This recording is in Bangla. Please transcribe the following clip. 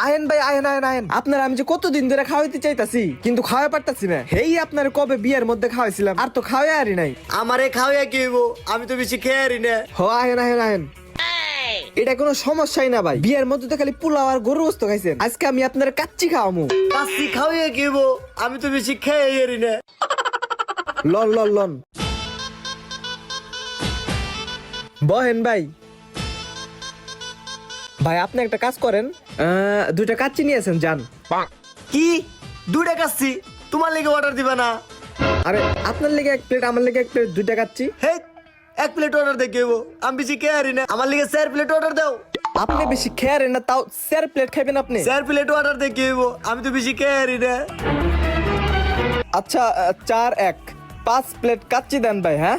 আহেন ভাই আহেন আহেন আহেন। আপনার আমি যে কতদিন ধরে খাওয়াইতে চাইতাছি কিন্তু খাওয়া পারতাছি না। হেই আপনার কবে বিয়ের মধ্যে খাওয়াইছিলাম, আর তো খাওয়াই আরি নাই। আমারে খাওয়া কি হইব? আমি তো বেশি খেয়ে আরি না। হ আহেন আহেন আহেন। এটা কোনো সমস্যাই না ভাই, বিয়ের মধ্যে তো খালি পোলাও আর গরু গোস্ত খাইছেন, আজকে আমি আপনার কাচ্চি খাওয়ামু। কাচ্চি খাওয়া কি হইব? আমি তো বেশি খেয়ে আরি না। লন লন লন বহেন ভাই। ভাই আপনি একটা কাজ করেন, দুইটা কাচ্চি নিয়েছেন যান। কি 2টা কাচ্চি? তোমার লেগে অর্ডার দিবা না? আরে আপনার লেগে 1 প্লেট, আমার লেগে 1 প্লেট, দুইটা কাচ্চি। হে 1 প্লেট অর্ডার দেখে হইব? আমি বেশি খেয়ে আরি না, আমার লেগে 4 প্লেট অর্ডার দাও। আপনি বেশি খেয়ার না, তাও 4 প্লেট খাইবেন আপনি? 4 প্লেট অর্ডার দেখে হইব? আমি তো বেশি খেয়ে আরি না। আচ্ছা 4 1 5 প্লেট কাচ্চি দেন ভাই। হ্যাঁ